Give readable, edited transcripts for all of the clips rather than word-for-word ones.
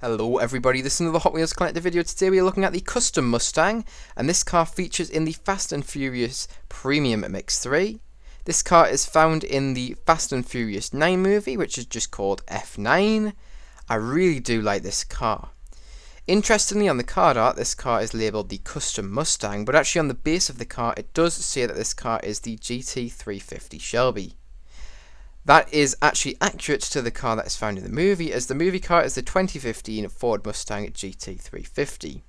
Hello everybody, this is another Hot Wheels Collector video. Today we are looking at the custom Mustang, and this car features in the Fast and Furious Premium Mix 3. This car is found in the Fast and Furious 9 movie, which is just called F9. I really do like this car. Interestingly, on the card art, this car is labelled the Custom Mustang, but actually on the base of the car it does say that this car is the GT350 Shelby. That is actually accurate to the car that is found in the movie, as the movie car is the 2015 Ford Mustang GT350.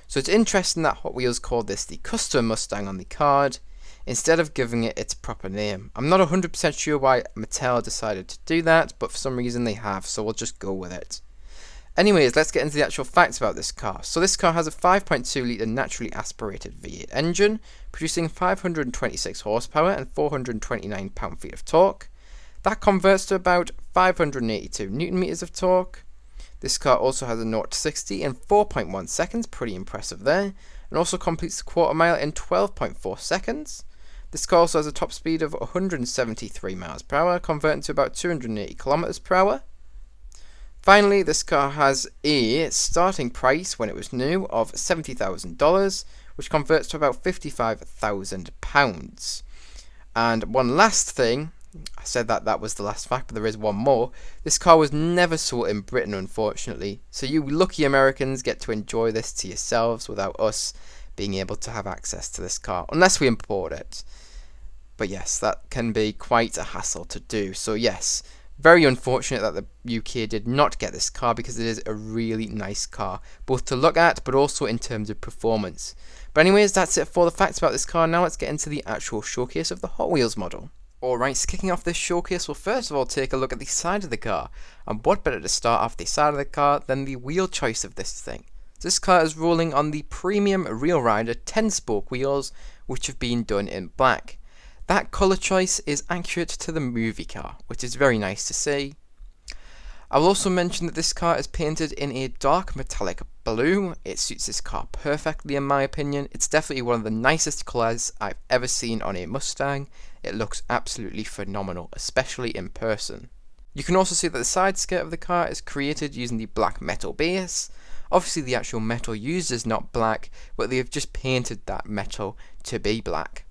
So it's interesting that Hot Wheels called this the Custom Mustang on the card, instead of giving it its proper name. I'm not 100% sure why Mattel decided to do that, but for some reason they have, so we'll just go with it. Anyways, let's get into the actual facts about this car. So this car has a 5.2 litre naturally aspirated V8 engine, producing 526 horsepower and 429 pound-feet of torque. That converts to about 582 newton meters of torque. This car also has a 0 to 60 in 4.1 seconds, pretty impressive there, and also completes the quarter mile in 12.4 seconds. This car also has a top speed of 173 miles per hour, converting to about 280 kilometers per hour. Finally, this car has a starting price when it was new of $70,000, which converts to about £55,000. And one last thing, I said that was the last fact, but there is one more. This car was never sold in Britain, unfortunately, so you lucky Americans get to enjoy this to yourselves without us being able to have access to this car, unless we import it. But yes, that can be quite a hassle to do, so yes, very unfortunate that the UK did not get this car, because it is a really nice car, both to look at but also in terms of performance. But anyways, that's it for the facts about this car. Now let's get into the actual showcase of the Hot Wheels model. Alright, so kicking off this showcase, we'll first of all take a look at the side of the car, and what better to start off the side of the car than the wheel choice of this thing. This car is rolling on the premium Real Rider 10-spoke wheels, which have been done in black. That colour choice is accurate to the movie car, which is very nice to see. I will also mention that this car is painted in a dark metallic blue. It suits this car perfectly in my opinion. It's definitely one of the nicest colours I've ever seen on a Mustang. It looks absolutely phenomenal, especially in person. You can also see that the side skirt of the car is created using the black metal base. Obviously the actual metal used is not black, but they have just painted that metal to be black.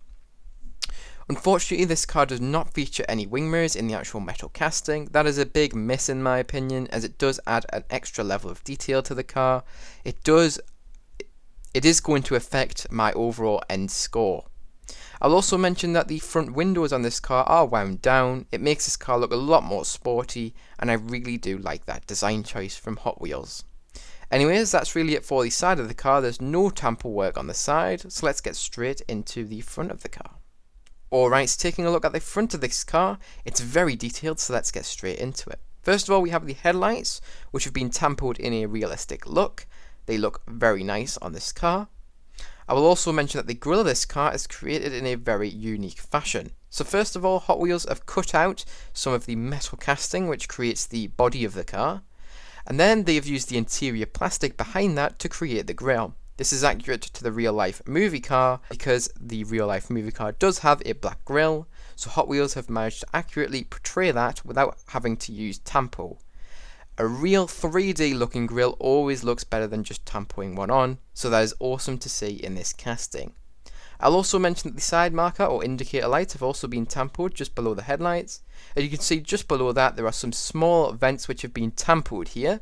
Unfortunately, this car does not feature any wing mirrors in the actual metal casting. That is a big miss in my opinion, as it does add an extra level of detail to the car. It is going to affect my overall end score. I'll also mention that the front windows on this car are wound down. It makes this car look a lot more sporty, and I really do like that design choice from Hot Wheels. Anyways, that's really it for the side of the car. There's no tamper work on the side, so let's get straight into the front of the car. Alright, so taking a look at the front of this car, it's very detailed, so let's get straight into it. First of all, we have the headlights, which have been tampered in a realistic look. They look very nice on this car. I will also mention that the grille of this car is created in a very unique fashion. So first of all, Hot Wheels have cut out some of the metal casting, which creates the body of the car. And then they have used the interior plastic behind that to create the grille. This is accurate to the real-life movie car, because the real-life movie car does have a black grille, so Hot Wheels have managed to accurately portray that without having to use tampo. A real 3D looking grille always looks better than just tampoing one on, so that is awesome to see in this casting. I'll also mention that the side marker or indicator lights have also been tampoed just below the headlights. As you can see just below that, there are some small vents which have been tampoed here.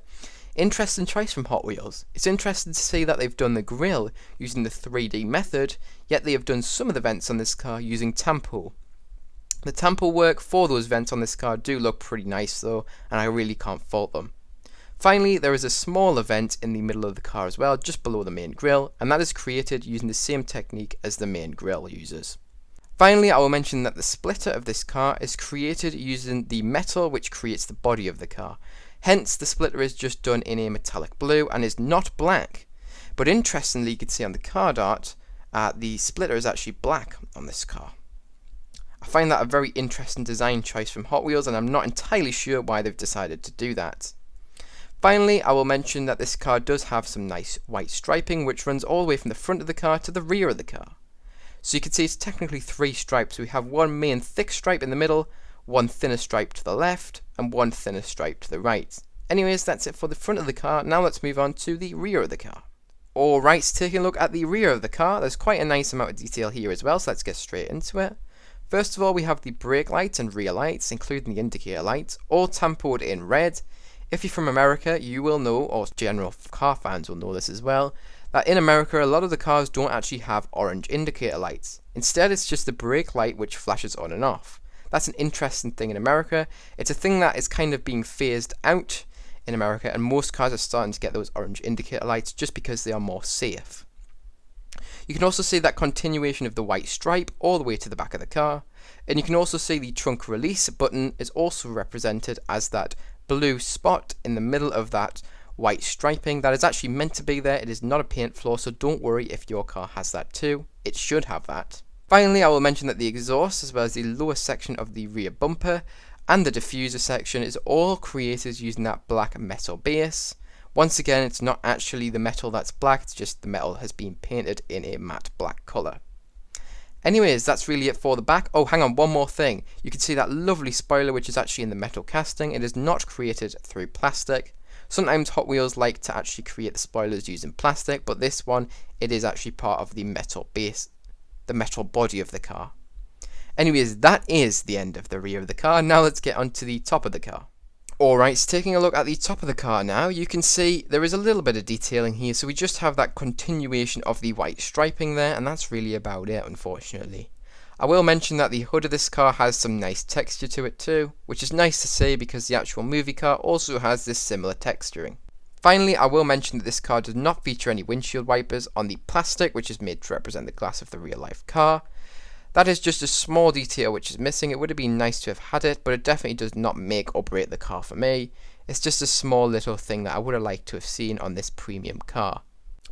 Interesting choice from Hot Wheels. It's interesting to see that they've done the grille using the 3D method, yet they have done some of the vents on this car using tampo. The tampo work for those vents on this car do look pretty nice though, and I really can't fault them. Finally, there is a smaller vent in the middle of the car as well, just below the main grille, and that is created using the same technique as the main grille uses. Finally, I will mention that the splitter of this car is created using the metal which creates the body of the car. Hence, the splitter is just done in a metallic blue and is not black. But interestingly, you can see on the card art, the splitter is actually black on this car. I find that a very interesting design choice from Hot Wheels, and I'm not entirely sure why they've decided to do that. Finally, I will mention that this car does have some nice white striping, which runs all the way from the front of the car to the rear of the car. So you can see it's technically 3 stripes. We have one main thick stripe in the middle, one thinner stripe to the left, and one thinner stripe to the right. Anyways, that's it for the front of the car. Now let's move on to the rear of the car. Alright, taking a look at the rear of the car, there's quite a nice amount of detail here as well, so let's get straight into it. First of all, we have the brake lights and rear lights, including the indicator lights, all tempered in red. If you're from America, you will know, or general car fans will know this as well, that in America a lot of the cars don't actually have orange indicator lights. Instead, it's just the brake light which flashes on and off. That's an interesting thing in America. It's a thing that is kind of being phased out in America, and most cars are starting to get those orange indicator lights just because they are more safe. You can also see that continuation of the white stripe all the way to the back of the car, and you can also see the trunk release button is also represented as that blue spot in the middle of that white striping. That is actually meant to be there. It is not a paint flaw, so don't worry if your car has that too. It should have that. Finally, I will mention that the exhaust, as well as the lower section of the rear bumper and the diffuser section, is all created using that black metal base. Once again, it's not actually the metal that's black, it's just the metal has been painted in a matte black colour. Anyways, that's really it for the back. Oh, hang on, one more thing. You can see that lovely spoiler which is actually in the metal casting. It is not created through plastic. Sometimes Hot Wheels like to actually create the spoilers using plastic, but this one, it is actually part of the metal base, the metal body of the car. Anyways, that is the end of the rear of the car. Now let's get onto the top of the car. Alright, so taking a look at the top of the car now, you can see there is a little bit of detailing here. So we just have that continuation of the white striping there, and that's really about it, unfortunately. I will mention that the hood of this car has some nice texture to it too, which is nice to see because the actual movie car also has this similar texturing. Finally, I will mention that this car does not feature any windshield wipers on the plastic, which is made to represent the glass of the real life car. That is just a small detail which is missing. It would have been nice to have had it, but it definitely does not make or break the car for me. It's just a small little thing that I would have liked to have seen on this premium car.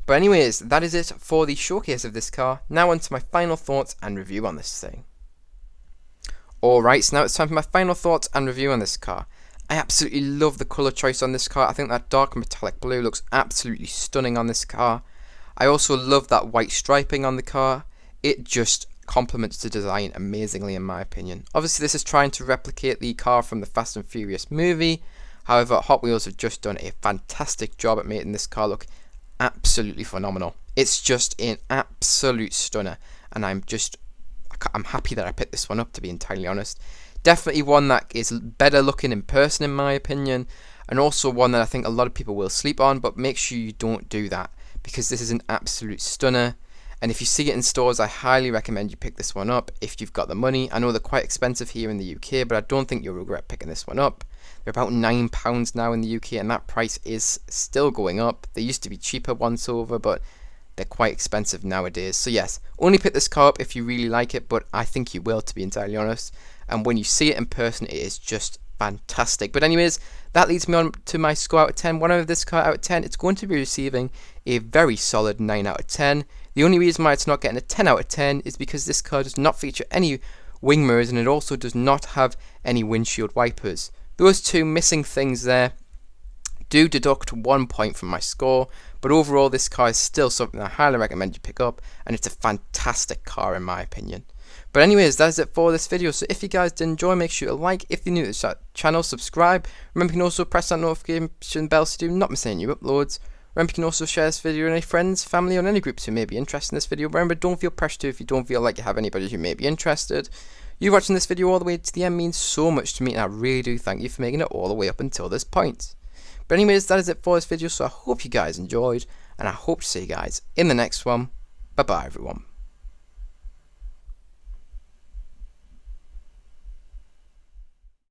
But anyways, that is it for the showcase of this car. Now on to my final thoughts and review on this thing. Alright, so now it's time for my final thoughts and review on this car. I absolutely love the colour choice on this car. I think that dark metallic blue looks absolutely stunning on this car. I also love that white striping on the car. It just complements the design amazingly in my opinion. Obviously this is trying to replicate the car from the Fast and Furious movie. However, Hot Wheels have just done a fantastic job at making this car look absolutely phenomenal. It's just an absolute stunner, and I'm happy that I picked this one up, to be entirely honest. Definitely one that is better looking in person in my opinion, and also one that I think a lot of people will sleep on, but make sure you don't do that because this is an absolute stunner. And if you see it in stores, I highly recommend you pick this one up if you've got the money. I know they're quite expensive here in the UK, but I don't think you'll regret picking this one up. They're about £9 now in the UK, and that price is still going up. They used to be cheaper once over, but they're quite expensive nowadays. So yes, only pick this car up if you really like it, but I think you will, to be entirely honest. And when you see it in person, it is just fantastic. But anyways, that leads me on to my score out of 10. When I have this car out of 10, it's going to be receiving a very solid 9 out of 10. The only reason why it's not getting a 10 out of 10 is because this car does not feature any wing mirrors, and it also does not have any windshield wipers. Those two missing things there do deduct 1 point from my score, but overall this car is still something I highly recommend you pick up, and it's a fantastic car in my opinion. But anyways, that is it for this video. So if you guys did enjoy, make sure to like. If you're new to the channel, subscribe. Remember, you can also press that notification bell so you do not miss any new uploads. Remember, you can also share this video with any friends, family, or any groups who may be interested in this video. Remember, don't feel pressured to if you don't feel like you have anybody who may be interested. You watching this video all the way to the end means so much to me, and I really do thank you for making it all the way up until this point. But anyways, that is it for this video, so I hope you guys enjoyed, and I hope to see you guys in the next one. Bye bye everyone.